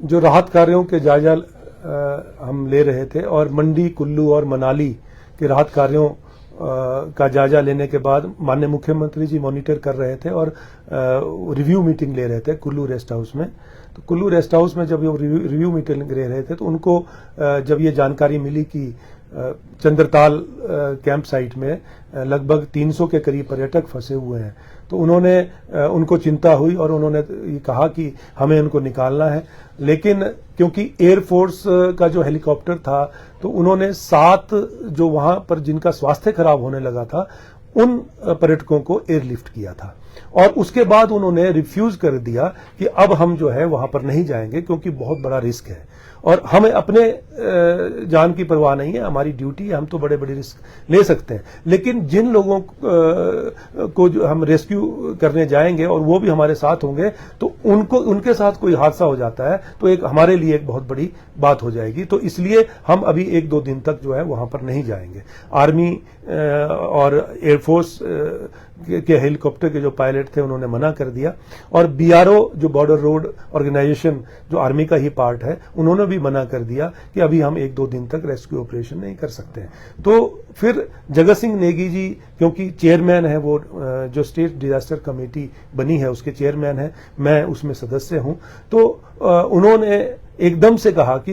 जो राहत कार्यों के जायजा हम ले रहे थे और मंडी, कुल्लू और मनाली के राहत कार्यों का जायजा लेने के बाद माननीय मुख्यमंत्री जी मॉनिटर कर रहे थे और रिव्यू मीटिंग ले रहे थे कुल्लू रेस्ट हाउस में। तो कुल्लू रेस्ट हाउस में जब वो रिव्यू मीटिंग ले रहे थे तो उनको जब ये जानकारी मिली कि चंद्रताल कैंप साइट में लगभग 300 के करीब पर्यटक फंसे हुए हैं, तो उनको चिंता हुई और उन्होंने ये कहा कि हमें उनको निकालना है। लेकिन क्योंकि एयरफोर्स का जो हेलीकॉप्टर था, तो उन्होंने 7 जो वहां पर जिनका स्वास्थ्य खराब होने लगा था उन पर्यटकों को एयरलिफ्ट किया था और उसके बाद उन्होंने रिफ्यूज कर दिया कि अब हम जो है वहां पर नहीं जाएंगे क्योंकि बहुत बड़ा रिस्क है और हमें अपने जान की परवाह नहीं है, हमारी ड्यूटी है, हम तो बड़े बड़े रिस्क ले सकते हैं। लेकिन जिन लोगों को जो हम रेस्क्यू करने जाएंगे और वो भी हमारे साथ होंगे तो उनके साथ कोई हादसा हो जाता है तो एक हमारे लिए एक बहुत बड़ी बात हो जाएगी। तो इसलिए हम अभी 1-2 दिन तक जो है वहां पर नहीं जाएंगे। आर्मी और एयरफोर्स के हेलीकॉप्टर के जो पायलट थे उन्होंने मना कर दिया और बीआरओ जो बॉर्डर रोड ऑर्गेनाइजेशन जो आर्मी का ही पार्ट है उन्होंने भी मना कर दिया कि अभी हम 1-2 दिन तक रेस्क्यू ऑपरेशन नहीं कर सकते हैं। तो फिर जगत सिंह नेगी जी क्योंकि चेयरमैन है, वो जो स्टेट डिजास्टर कमेटी बनी है उसके चेयरमैन है, मैं उसमें सदस्य हूं, तो उन्होंने एकदम से कहा कि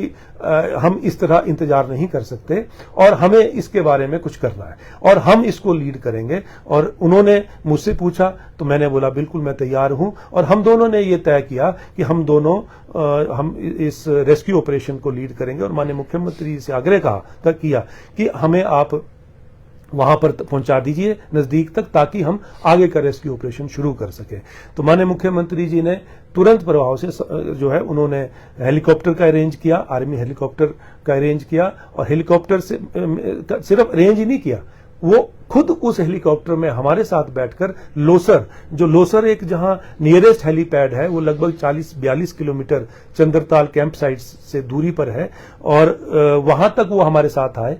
हम इस तरह इंतजार नहीं कर सकते और हमें इसके बारे में कुछ करना है और हम इसको लीड करेंगे। और उन्होंने मुझसे पूछा तो मैंने बोला बिल्कुल मैं तैयार हूं और हम दोनों ने ये तय किया कि हम दोनों हम इस रेस्क्यू ऑपरेशन को लीड करेंगे और माननीय मुख्यमंत्री जी से आग्रह किया कि हमें आप वहां पर पहुंचा दीजिए नजदीक तक ताकि हम आगे का रेस्क्यू ऑपरेशन शुरू कर सके। तो माननीय मुख्यमंत्री जी ने तुरंत प्रभाव से जो है उन्होंने हेलीकॉप्टर का अरेंज किया, आर्मी हेलीकॉप्टर का अरेंज किया और हेलीकॉप्टर से सिर्फ अरेंज ही नहीं किया, वो खुद उस हेलीकॉप्टर में हमारे साथ बैठकर लोसर एक जहां नियरेस्ट हेलीपैड है वो लगभग 40-42 किलोमीटर चंद्रताल कैंप साइट से दूरी पर है और वहां तक वो हमारे साथ आए,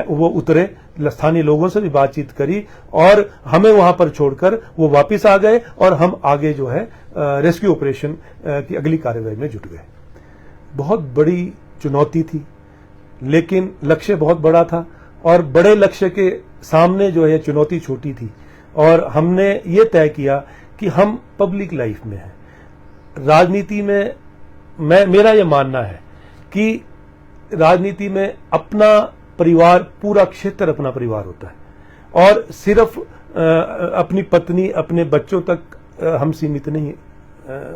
वो उतरे, स्थानीय लोगों से भी बातचीत करी और हमें वहां पर छोड़कर वो वापस आ गए और हम आगे जो है रेस्क्यू ऑपरेशन की अगली कार्यवाही में जुट गए। बहुत बड़ी चुनौती थी लेकिन लक्ष्य बहुत बड़ा था और बड़े लक्ष्य के सामने जो है चुनौती छोटी थी और हमने ये तय किया कि हम पब्लिक लाइफ में हैं। राजनीति में मेरा ये मानना है कि राजनीति में अपना परिवार, पूरा क्षेत्र अपना परिवार होता है और सिर्फ अपनी पत्नी, अपने बच्चों तक हम सीमित नहीं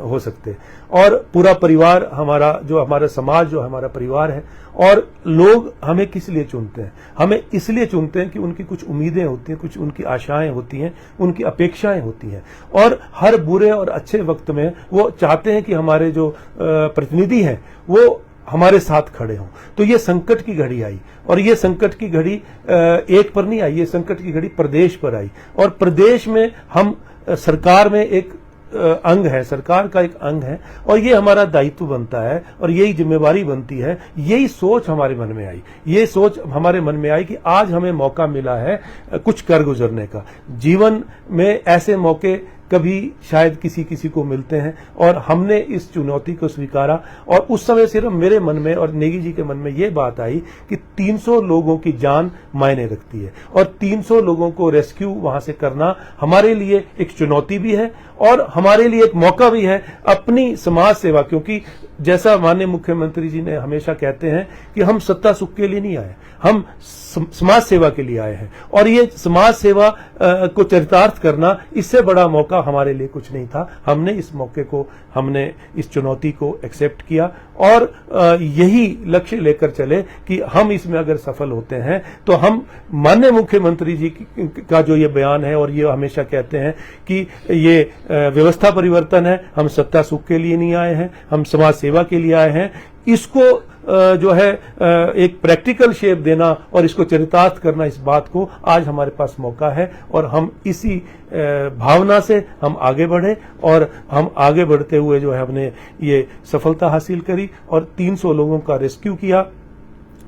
हो सकते और पूरा परिवार हमारा समाज जो हमारा परिवार है। और लोग हमें किस लिए चुनते हैं? हमें इसलिए चुनते हैं कि उनकी कुछ उम्मीदें होती हैं, कुछ उनकी आशाएं होती हैं, उनकी अपेक्षाएं होती हैं और हर बुरे और अच्छे वक्त में वो चाहते हैं कि हमारे जो प्रतिनिधि हैं वो हमारे साथ खड़े हों। तो ये संकट की घड़ी आई और ये संकट की घड़ी एक पर नहीं आई, ये संकट की घड़ी प्रदेश पर आई और प्रदेश में हम सरकार में एक अंग है, सरकार का एक अंग है और ये हमारा दायित्व बनता है और यही जिम्मेवारी बनती है। यही सोच हमारे मन में आई, ये सोच हमारे मन में आई कि आज हमें मौका मिला है कुछ कर गुजरने का। जीवन में ऐसे मौके कभी शायद किसी को मिलते हैं और हमने इस चुनौती को स्वीकारा और उस समय सिर्फ मेरे मन में और नेगी जी के मन में ये बात आई कि 300 लोगों की जान मायने रखती है और 300 लोगों को रेस्क्यू वहां से करना हमारे लिए एक चुनौती भी है और हमारे लिए एक मौका भी है अपनी समाज सेवा। क्योंकि जैसा माननीय मुख्यमंत्री जी ने हमेशा कहते हैं कि हम सत्ता सुख के लिए नहीं आए, हम समाज सेवा के लिए आए हैं और ये समाज सेवा को चरितार्थ करना, इससे बड़ा मौका हमारे लिए कुछ नहीं था। हमने इस मौके को, हमने इस चुनौती को एक्सेप्ट किया और यही लक्ष्य लेकर चले कि हम इसमें अगर सफल होते हैं तो हम माननीय मुख्यमंत्री जी का जो ये बयान है और ये हमेशा कहते हैं कि ये व्यवस्था परिवर्तन है, हम सत्ता सुख के लिए नहीं आए हैं, हम समाज सेवा के लिए आए हैं, इसको जो है एक प्रैक्टिकल शेप देना और इसको चरितार्थ करना, इस बात को आज हमारे पास मौका है और हम इसी भावना से हम आगे बढ़े और हम आगे बढ़ते हुए जो है हमने ये सफलता हासिल करी और 300 लोगों का रेस्क्यू किया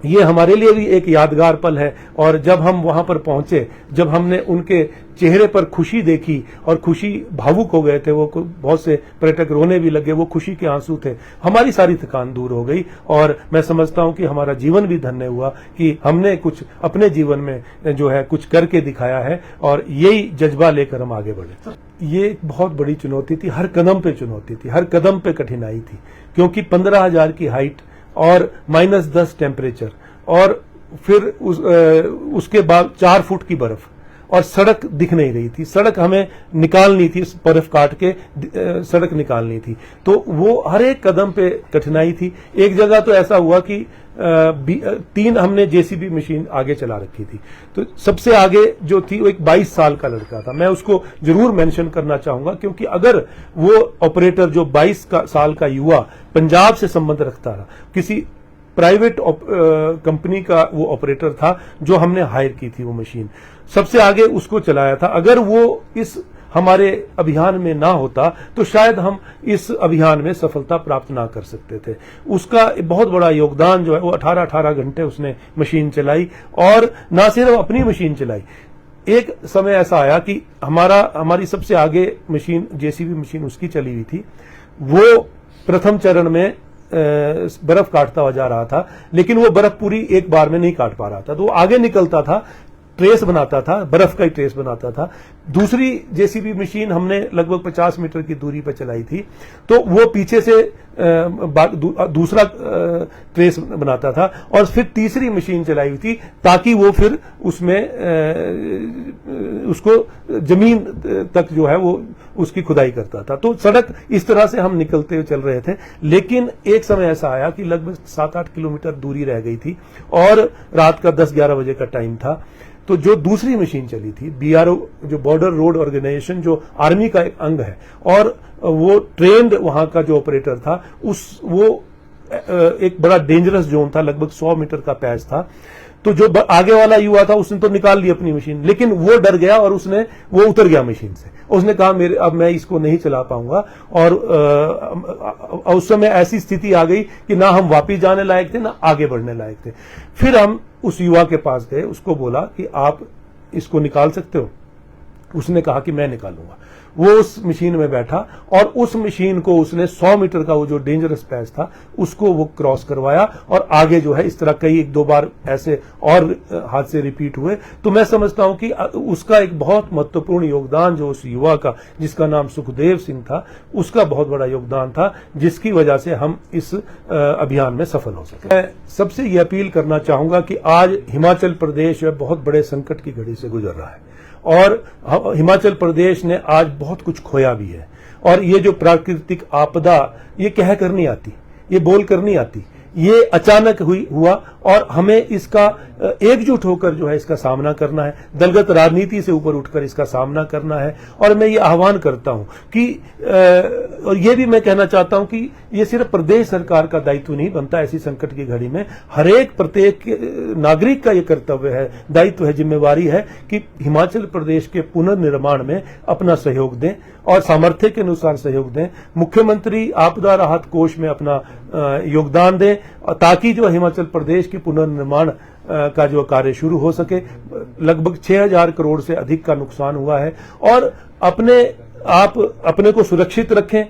ये हमारे लिए भी एक यादगार पल है। और जब हम वहां पर पहुंचे, जब हमने उनके चेहरे पर खुशी देखी और खुशी, भावुक हो गए थे वो, बहुत से पर्यटक रोने भी लगे, वो खुशी के आंसू थे। हमारी सारी थकान दूर हो गई और मैं समझता हूं कि हमारा जीवन भी धन्य हुआ कि हमने कुछ अपने जीवन में जो है कुछ करके दिखाया है और यही जज्बा लेकर हम आगे बढ़े। ये एक बहुत बड़ी चुनौती थी, हर कदम पे चुनौती थी, हर कदम पे कठिनाई थी, क्योंकि 15,000 की हाइट और -10 टेम्परेचर और फिर उसके बाद 4 फुट की बर्फ और सड़क दिख नहीं रही थी। सड़क हमें निकालनी थी, बर्फ काट के सड़क निकालनी थी, तो वो हर एक कदम पे कठिनाई थी। एक जगह तो ऐसा हुआ कि 3 हमने जेसीबी मशीन आगे चला रखी थी, तो सबसे आगे जो थी वो एक 22 साल का लड़का था। मैं उसको जरूर मेंशन करना चाहूंगा, क्योंकि अगर वो ऑपरेटर जो 22 साल का युवा पंजाब से संबंध रखता था, किसी प्राइवेट कंपनी का वो ऑपरेटर था जो हमने हायर की थी वो मशीन, सबसे आगे उसको चलाया था। अगर वो इस हमारे अभियान में ना होता तो शायद हम इस अभियान में सफलता प्राप्त ना कर सकते थे। उसका बहुत बड़ा योगदान जो है वो 18 घंटे उसने मशीन चलाई और ना सिर्फ अपनी मशीन चलाई। एक समय ऐसा आया कि हमारी सबसे आगे मशीन, जेसीबी मशीन उसकी चली हुई थी, वो प्रथम चरण में बर्फ काटता हुआ जा रहा था, लेकिन वो बर्फ पूरी एक बार में नहीं काट पा रहा था, तो वो आगे निकलता था, ट्रेस बनाता था, बर्फ का ही ट्रेस बनाता था। दूसरी जेसीबी मशीन हमने लगभग 50 मीटर की दूरी पर चलाई थी, तो वो पीछे से दूसरा ट्रेस बनाता था और फिर तीसरी मशीन चलाई हुई थी ताकि वो फिर उसमें उसको जमीन तक जो है वो उसकी खुदाई करता था। तो सड़क इस तरह से हम निकलते हुए चल रहे थे, लेकिन एक समय ऐसा आया कि लगभग 7-8 किलोमीटर दूरी रह गई थी और रात का 10-11 बजे का टाइम था। तो जो दूसरी मशीन चली थी, BRO जो बॉर्डर रोड ऑर्गेनाइजेशन, जो आर्मी का एक अंग है, और वो ट्रेंड वहां का जो ऑपरेटर था, वो एक बड़ा डेंजरस जोन था, लगभग 100 मीटर का पैच था। तो जो आगे वाला युवा था उसने तो निकाल ली अपनी मशीन, लेकिन वो डर गया और वो उतर गया मशीन से। उसने कहा अब मैं इसको नहीं चला पाऊंगा, और उस समय ऐसी स्थिति आ गई कि ना हम वापिस जाने लायक थे ना आगे बढ़ने लायक थे। फिर हम उस युवा के पास गए, उसको बोला कि आप इसको निकाल सकते हो? उसने कहा कि मैं निकालूंगा। वो उस मशीन में बैठा और उस मशीन को उसने 100 मीटर का वो जो डेंजरस पैच था उसको वो क्रॉस करवाया, और आगे जो है इस तरह कई 1-2 बार ऐसे और हादसे रिपीट हुए। तो मैं समझता हूं कि उसका एक बहुत महत्वपूर्ण योगदान, जो उस युवा का, जिसका नाम सुखदेव सिंह था, उसका बहुत बड़ा योगदान था, जिसकी वजह से हम इस अभियान में सफल हो सके। मैं सबसे ये अपील करना चाहूंगा कि आज हिमाचल प्रदेश बहुत बड़े संकट की घड़ी से गुजर रहा है, और हिमाचल प्रदेश ने आज बहुत कुछ खोया भी है। और ये जो प्राकृतिक आपदा, ये कह कर नहीं आती, ये बोल कर नहीं आती, ये अचानक हुआ और हमें इसका एकजुट होकर जो है इसका सामना करना है, दलगत राजनीति से ऊपर उठकर इसका सामना करना है। और मैं ये आह्वान करता हूं कि और ये भी मैं कहना चाहता हूं कि ये सिर्फ प्रदेश सरकार का दायित्व नहीं बनता ऐसी संकट की घड़ी में, हरेक प्रत्येक नागरिक का ये कर्तव्य है, दायित्व है, जिम्मेवारी है कि हिमाचल प्रदेश के पुनर्निर्माण में अपना सहयोग दें और सामर्थ्य के अनुसार सहयोग दें। मुख्यमंत्री आपदा राहत कोष में अपना योगदान दें ताकि जो हिमाचल प्रदेश की पुनर्निर्माण का जो कार्य शुरू हो सके। लगभग 6,000 करोड़ से अधिक का नुकसान हुआ है, और अपने को सुरक्षित रखें।